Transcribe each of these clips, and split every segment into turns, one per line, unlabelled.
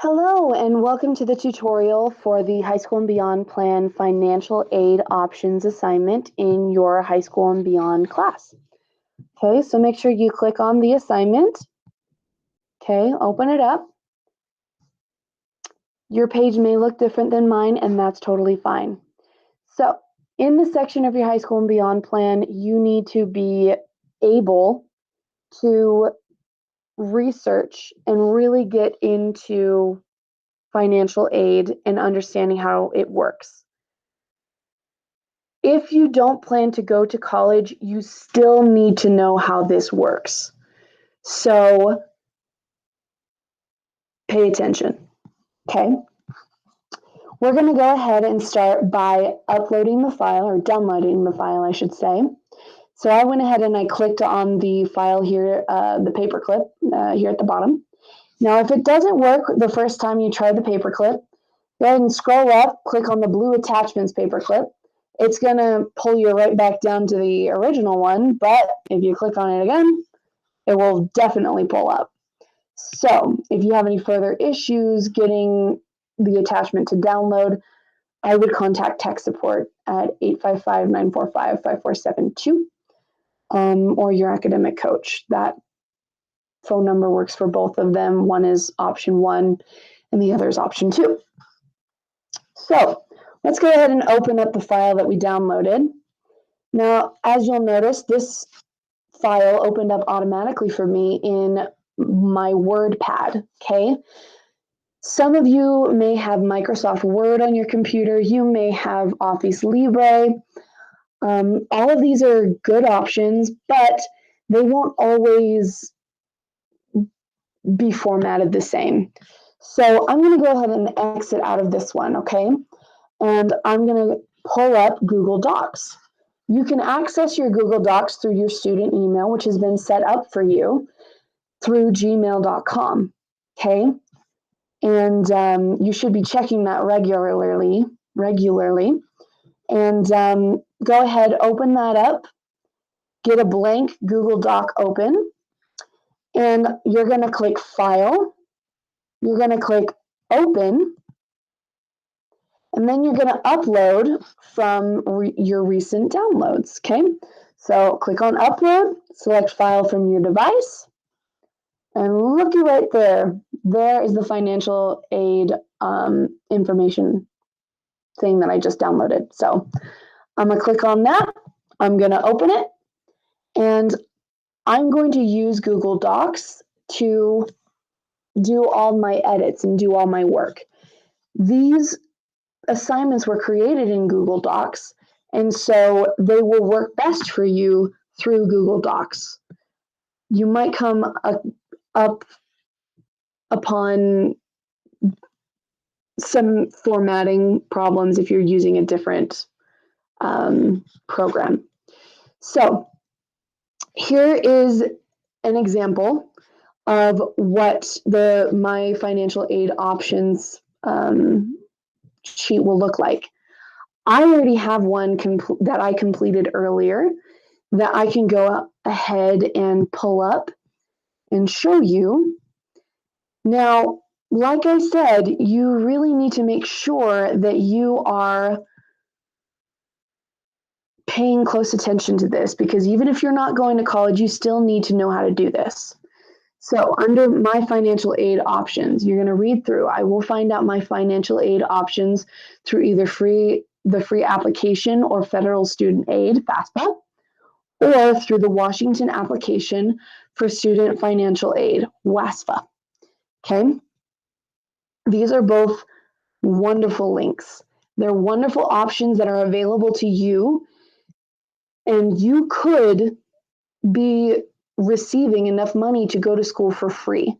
Hello, and welcome to the tutorial for the High School and Beyond Plan Financial Aid Options assignment in your High School and Beyond class. Okay, so make sure you click on the assignment. Okay, open it up. Your page may look different than mine, and that's totally fine. So, in the section of your High School and Beyond plan, you need to be able to research and really get into financial aid and understanding how it works. If you don't plan to go to college, you still need to know how this works. So pay attention, okay? We're going to go ahead and start by uploading the file, or downloading the file, I should say. So I went ahead and I clicked on the file here, the paperclip here at the bottom. Now, if it doesn't work the first time you try the paperclip, go ahead and scroll up, click on the blue attachments paperclip. It's going to pull you right back down to the original one, but if you click on it again, it will definitely pull up. So if you have any further issues getting the attachment to download, I would contact tech support at 855-945-5472 or your academic coach. That phone number works for both of them. One is option 1 and the other is option 2. So let's go ahead and open up the file that we downloaded. Now, as you'll notice, this file opened up automatically for me in my WordPad, okay? Some of you may have Microsoft Word on your computer. You may have Office Libre. All of these are good options, but they won't always be formatted the same. So I'm going to go ahead and exit out of this one, okay? And I'm going to pull up Google Docs. You can access your Google Docs through your student email, which has been set up for you through gmail.com, okay? And you should be checking that regularly. And go ahead, open that up, get a blank Google Doc open, and you're going to click File. You're going to click Open, and then you're going to upload from your recent downloads, okay? So click on Upload, select File from your device, and looky right there. There is the financial aid information thing that I just downloaded. So I'm going to click on that. I'm going to open it, and I'm going to use Google Docs to do all my edits and do all my work. These assignments were created in Google Docs, and so they will work best for you through Google Docs. You might come up upon some formatting problems if you're using a different program. So here is an example of what my financial aid options sheet will look like. I already have one that I completed earlier that I can go ahead and pull up and show you. Now, like I said, you really need to make sure that you are paying close attention to this, because even if you're not going to college, you still need to know how to do this. So under my financial aid options, you're going to read through. I will find out my financial aid options through either the free application or federal student aid, FAFSA, or through the Washington application for student financial aid, WASFA. Okay? These are both wonderful links. They're wonderful options that are available to you, and you could be receiving enough money to go to school for free,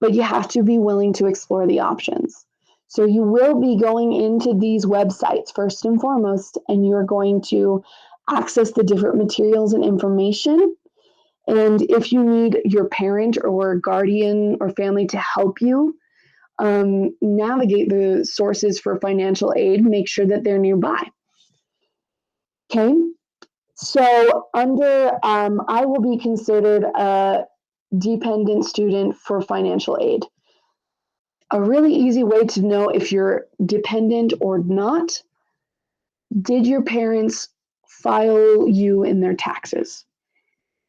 but you have to be willing to explore the options. So you will be going into these websites first and foremost, and you're going to access the different materials and information. And if you need your parent or guardian or family to help you navigate the sources for financial aid, make sure that they're nearby. Okay? So under, I will be considered a dependent student for financial aid. A really easy way to know if you're dependent or not: did your parents file you in their taxes?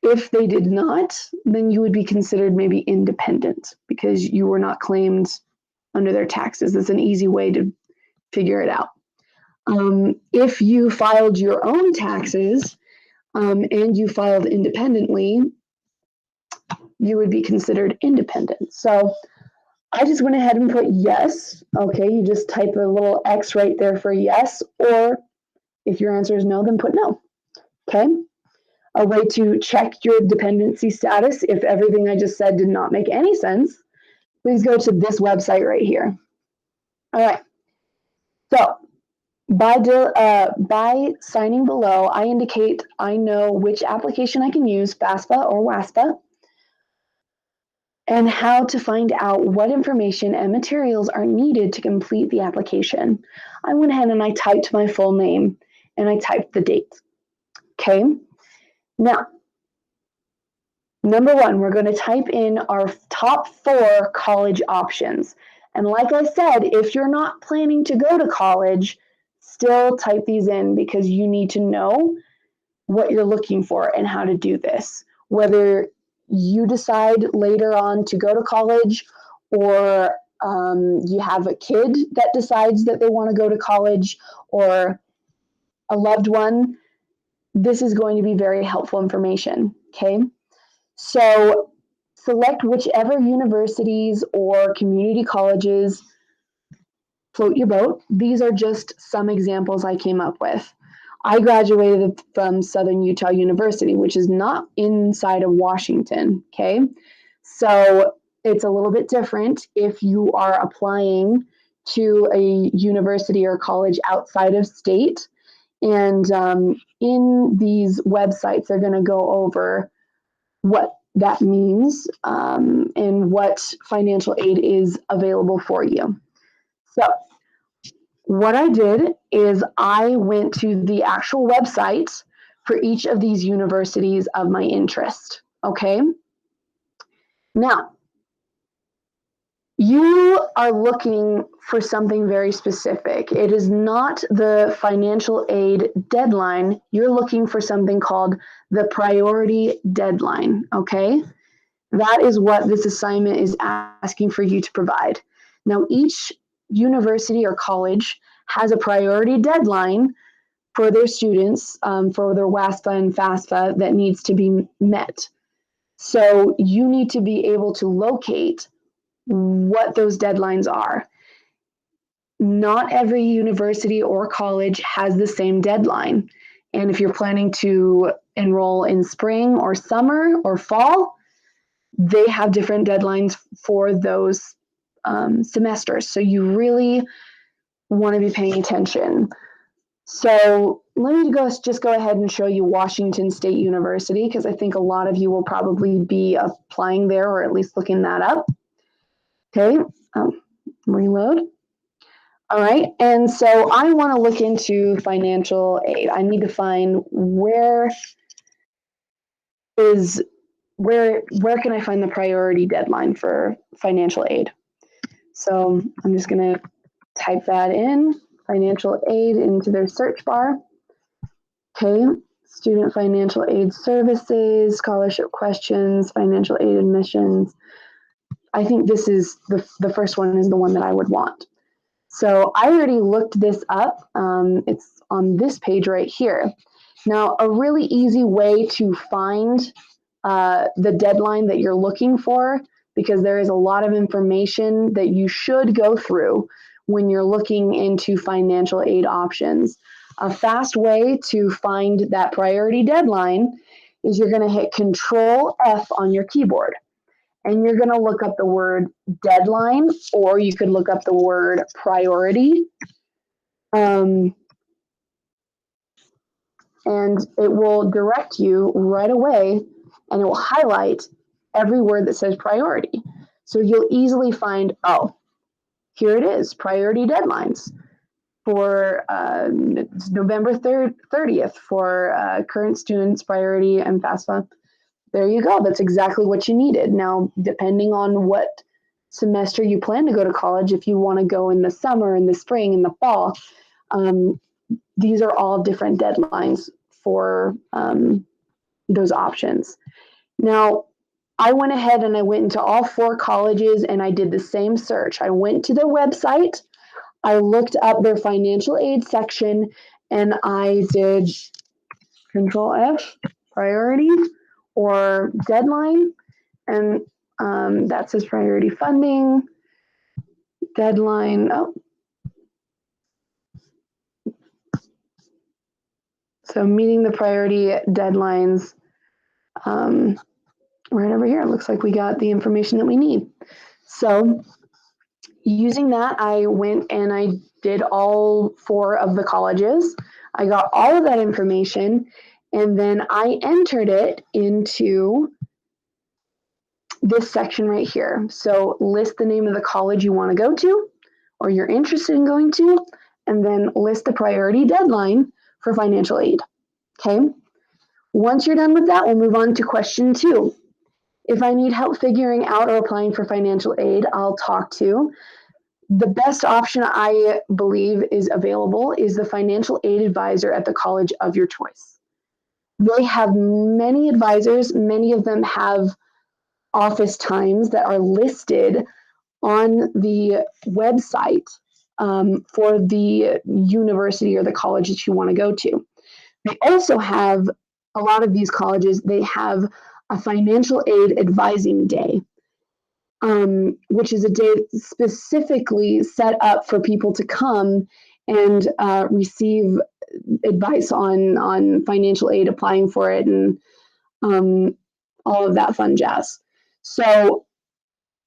If they did not, then you would be considered maybe independent because you were not claimed under their taxes. That's an easy way to figure it out. If you filed your own taxes and you filed independently, you would be considered independent. So I just went ahead and put yes. Okay, you just type a little X right there for yes, or if your answer is no, then put no. Okay. A way to check your dependency status if everything I just said did not make any sense, please go to this website right here. All right. So by signing below, I indicate I know which application I can use, FAFSA or WASPA, and how to find out what information and materials are needed to complete the application. I went ahead and I typed my full name and I typed the date. Okay. Now, number one, we're going to type in our top 4 college options. And like I said, if you're not planning to go to college, still type these in because you need to know what you're looking for and how to do this. Whether you decide later on to go to college or you have a kid that decides that they want to go to college or a loved one, this is going to be very helpful information. Okay. So select whichever universities or community colleges float your boat. These are just some examples I came up with. I graduated from Southern Utah University, which is not inside of Washington, okay? So it's a little bit different if you are applying to a university or college outside of state. And in these websites, they're going to go over what that means and what financial aid is available for you. So what I did is I went to the actual website for each of these universities of my interest. Okay. Now, you are looking for something very specific. It is not the financial aid deadline. You're looking for something called the priority deadline. Okay. That is what this assignment is asking for you to provide. Now, each university or college has a priority deadline for their students, for their WASPA and FAFSA that needs to be met. So you need to be able to locate what those deadlines are. Not every university or college has the same deadline. And if you're planning to enroll in spring or summer or fall, they have different deadlines for those semesters. So you really want to be paying attention. So let me just go ahead and show you Washington State University because I think a lot of you will probably be applying there or at least looking that up. Okay, reload. All right, and so I want to look into financial aid. I need to find where can I find the priority deadline for financial aid. So I'm just going to type that in, financial aid, into their search bar. Okay, student financial aid services, scholarship questions, financial aid admissions. I think this is the first one is the one that I would want. So I already looked this up. It's on this page right here. Now, a really easy way to find the deadline that you're looking for, because there is a lot of information that you should go through when you're looking into financial aid options. A fast way to find that priority deadline is you're going to hit Control F on your keyboard. And you're going to look up the word deadline, or you could look up the word priority. And it will direct you right away, and it will highlight every word that says priority. So you'll easily find, oh, here it is, priority deadlines for November 30th for current students, priority, and FAFSA. There you go. That's exactly what you needed. Now, depending on what semester you plan to go to college, if you want to go in the summer, in the spring, in the fall, these are all different deadlines for those options. Now, I went ahead and I went into all 4 colleges and I did the same search. I went to their website, I looked up their financial aid section, and I did Control F, priority or deadline, and that says priority funding, deadline. Oh, so meeting the priority deadlines right over here. It looks like we got the information that we need. So using that, I went and I did all 4 of the colleges. I got all of that information, and then I entered it into this section right here. So list the name of the college you want to go to or you're interested in going to, and then list the priority deadline for financial aid. Okay. Once you're done with that, we'll move on to question 2. If I need help figuring out or applying for financial aid, I'll talk to. The best option I believe is available is the financial aid advisor at the college of your choice. They have many advisors. Many of them have office times that are listed on the website for the university or the college that you want to go to. They also have, a lot of these colleges, they have a financial aid advising day, which is a day specifically set up for people to come and receive advice on financial aid, applying for it, and all of that fun jazz. So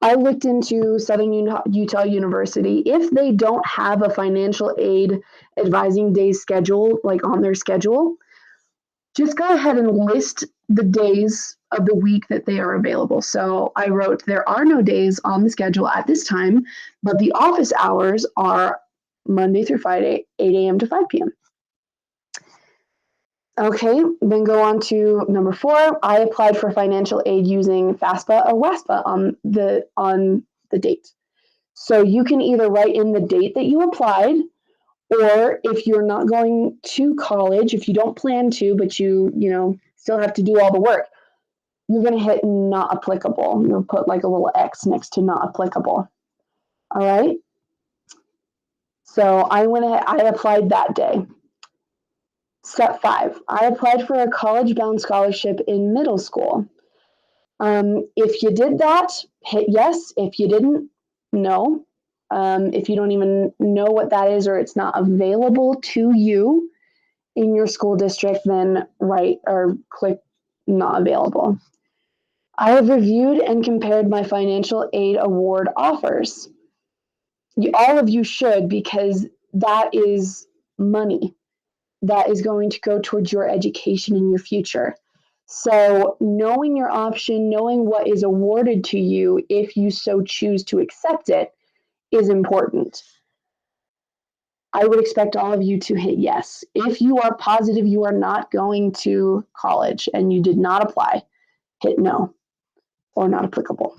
I looked into Southern Utah University. If they don't have a financial aid advising day schedule, like on their schedule, just go ahead and list the days of the week that they are available. So I wrote, there are no days on the schedule at this time, but the office hours are Monday through Friday, 8 a.m. to 5 p.m. Okay, then go on to number 4. I applied for financial aid using FAFSA or WASPA on the date. So you can either write in the date that you applied, or if you're not going to college, if you don't plan to, but you still have to do all the work, you're going to hit not applicable. You'll put like a little X next to not applicable. All right. So I went ahead, I applied that day. Step 5, I applied for a college-bound scholarship in middle school. If you did that, hit yes. If you didn't, no. If you don't even know what that is or it's not available to you in your school district, then write or click not available. I have reviewed and compared my financial aid award offers. All of you should, because that is money that is going to go towards your education in your future. So knowing your option, knowing what is awarded to you if you so choose to accept it, is important. I would expect all of you to hit yes. If you are positive you are not going to college and you did not apply, hit no or not applicable.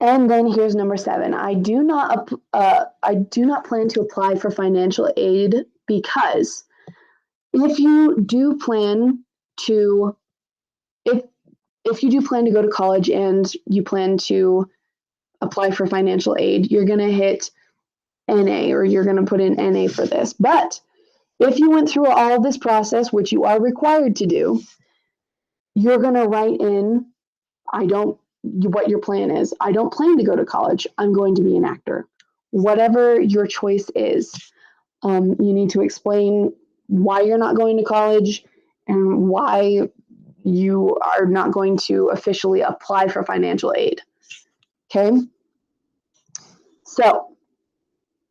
And then here's number 7. I do not plan to apply for financial aid because if you do plan to go to college and you plan to apply for financial aid, you're going to hit NA, or you're going to put in NA for this. But if you went through all of this process, which you are required to do, you're going to write in, what your plan is. I don't plan to go to college. I'm going to be an actor. Whatever your choice is, you need to explain why you're not going to college and why you are not going to officially apply for financial aid. Okay? So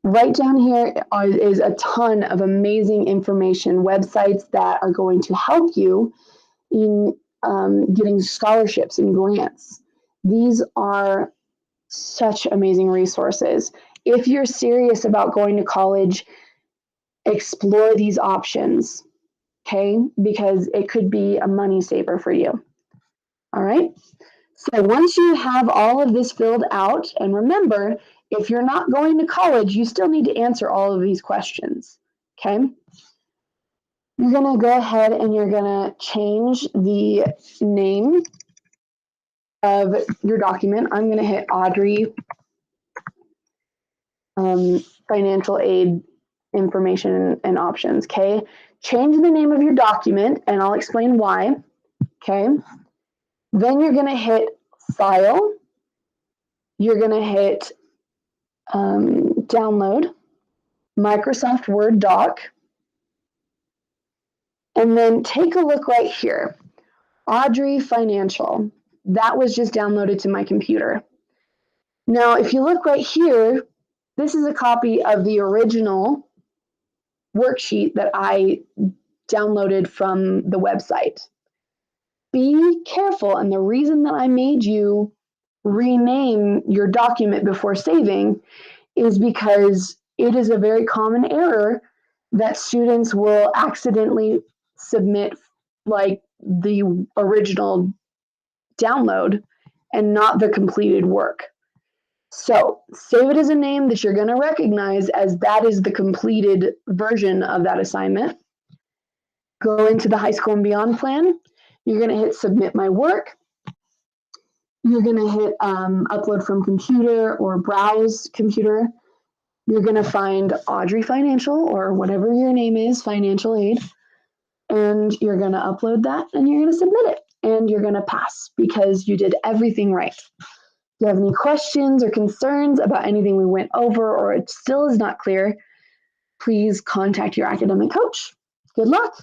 right down here is a ton of amazing information, websites that are going to help you in getting scholarships and grants. These are such amazing resources. If you're serious about going to college, explore these options, okay? Because it could be a money saver for you. All right? So once you have all of this filled out, and remember, if you're not going to college, you still need to answer all of these questions, okay? You're gonna go ahead and you're gonna change the name of your document. I'm gonna hit Audrey financial aid information and options, okay? Change the name of your document and I'll explain why, okay? Then you're gonna hit File, you're gonna hit Download, Microsoft Word doc, and then take a look right here. Audrey Financial, that was just downloaded to my computer. Now, if you look right here, this is a copy of the original worksheet that I downloaded from the website. Be careful, and the reason that I made you rename your document before saving is because it is a very common error that students will accidentally submit like the original download and not the completed work. So save it as a name that you're going to recognize as that is the completed version of that assignment. Go into the high school and beyond plan. You're going to hit submit my work. You're going to hit upload from computer or browse computer. You're going to find Audrey Financial or whatever your name is, financial aid, and you're going to upload that and you're going to submit it and you're going to pass because you did everything right. If you have any questions or concerns about anything we went over or it still is not clear, please contact your academic coach. Good luck.